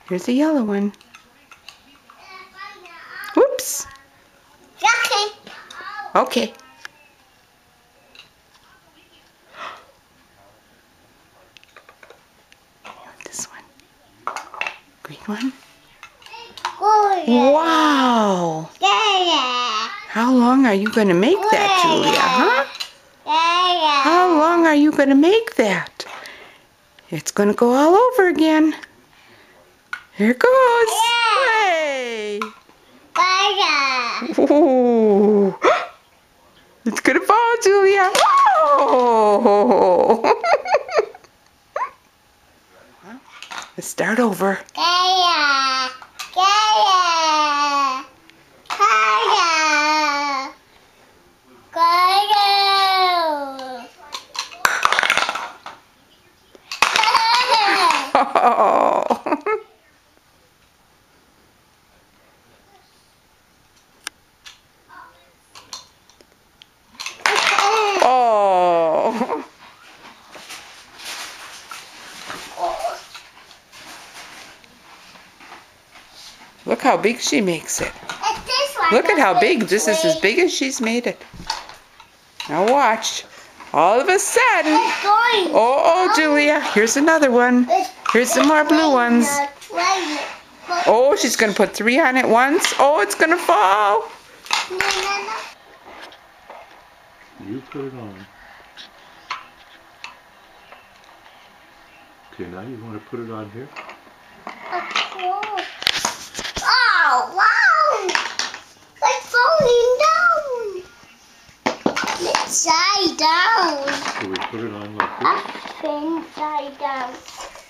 Here's a yellow one. Whoops. Okay. Okay. This one. Green one. Wow. How long are you going to make that, Julia, huh? How long are you going to make that? It's going to go all over again. Here it goes. Hey. Ooh. It's going to fall, Julia. Oh. Let's start over. Oh. Oh. Look how big she makes it. Look at how big. This is as big as she's made it. Now watch. All of a sudden. Oh, Julia. Here's another one. Here's some more blue ones. Oh, she's going to put 3 on it once. Oh, it's going to fall. You put it on. Okay, now you want to put it on here? Oh, wow! It's falling down. Upside down. So we put it on like this? Upside down.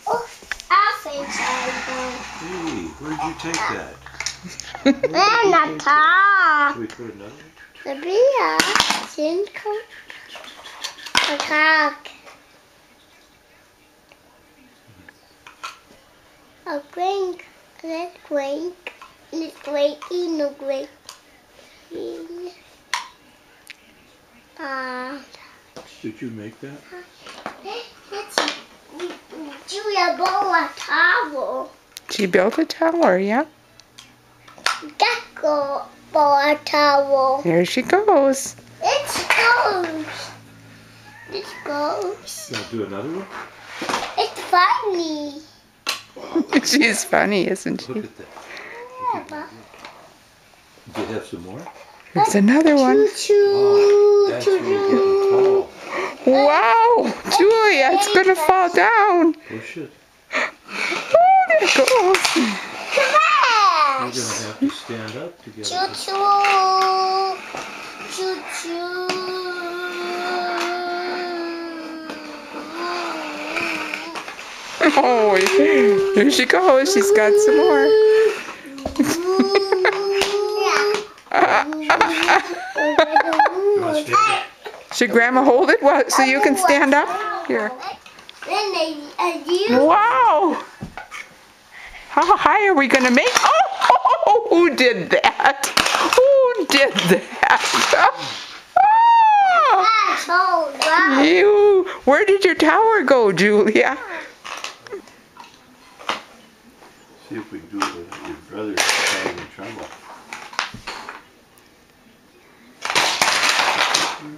Oh, upside down. Hey, where'd you take that? And the top. So we put another one? The beer. Cinco. The cock. A drink. Let's drink. Let's drink. No drink. Did you make that? It's Julia built a tower. She built a tower, yeah? Gecko built a tower. There she goes. It goes. It goes. Now do another one? It's funny. She's funny, isn't she? Look at that. Look at that. Do you have some more? Here's another one. Oh, that's when you're getting tall. Wow, Julia, it's going to fall down. Push it. Oh, there it goes. You're going to have to stand up to get it. Choo-choo. Choo-choo. Oh, here she goes. She's got some more. You want to stand up? Should Grandma hold it so you can stand up? Here. Wow. How high are we going to make? Oh, who did that? Who did that? Oh, you. Where did your tower go, Julia? See if we can do it without your brother having trouble.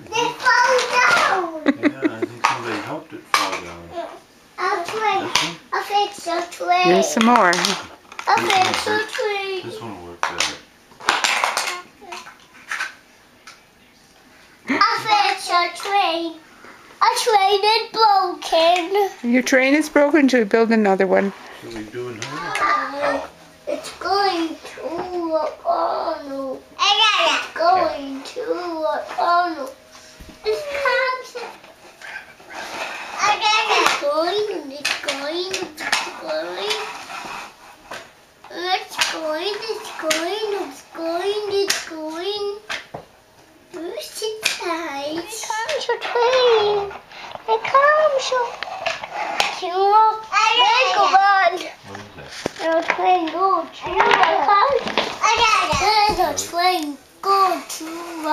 They fall down. Yeah, I think somebody helped it fall down. I'll try. I'll fix a tree. Here's some more. I'll fix a tree. This one will work better. I'll fix a tree. A train is broken. Your train is broken. Should we build another one? Should we do another one? It's going to a funnel. It's going to a funnel. It's coming. It's going. It's going. It's going. It's going. It's going. It's going. It's going. Where's its eyes? Here comes a train. Here comes a... What is that? There's a train go to a house. There's a train go to a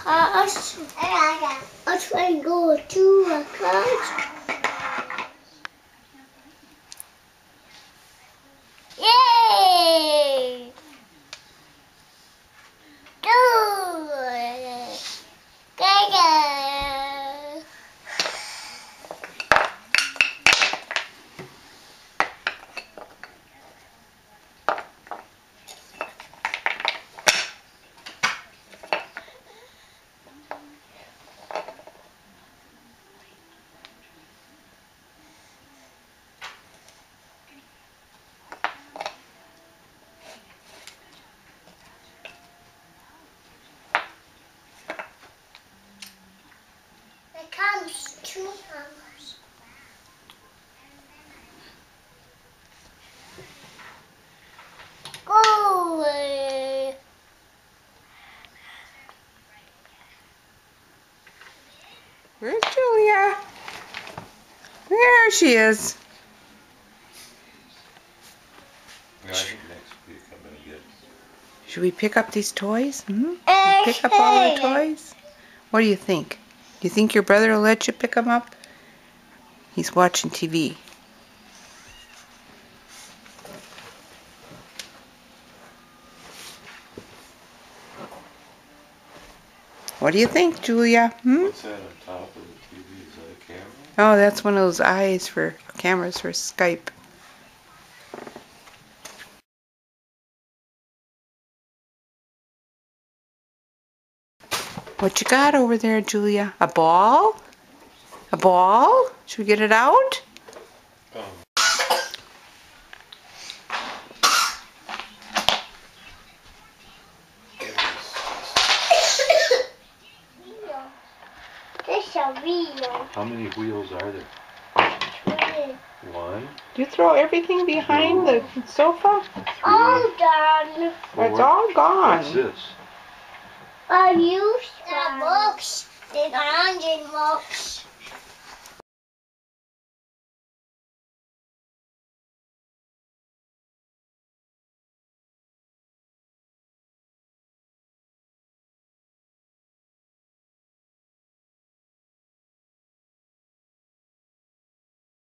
house. A train go to a house. It comes 2 hammers. Go away. Where's Julia? There she is. Yeah, I think next week I'm gonna get. Should we pick up these toys? Pick up all the toys? What do you think? Do you think your brother will let you pick them up? He's watching TV. What do you think, Julia? What's that on top of the TV? Is that a camera? Oh, that's one of those eyes for cameras for Skype. What you got over there, Julia? A ball? A ball? Should we get it out? This is a wheel. How many wheels are there? 1. You throw everything behind the sofa? 3. All done. It's all gone. What's this? I used the box. The orange box.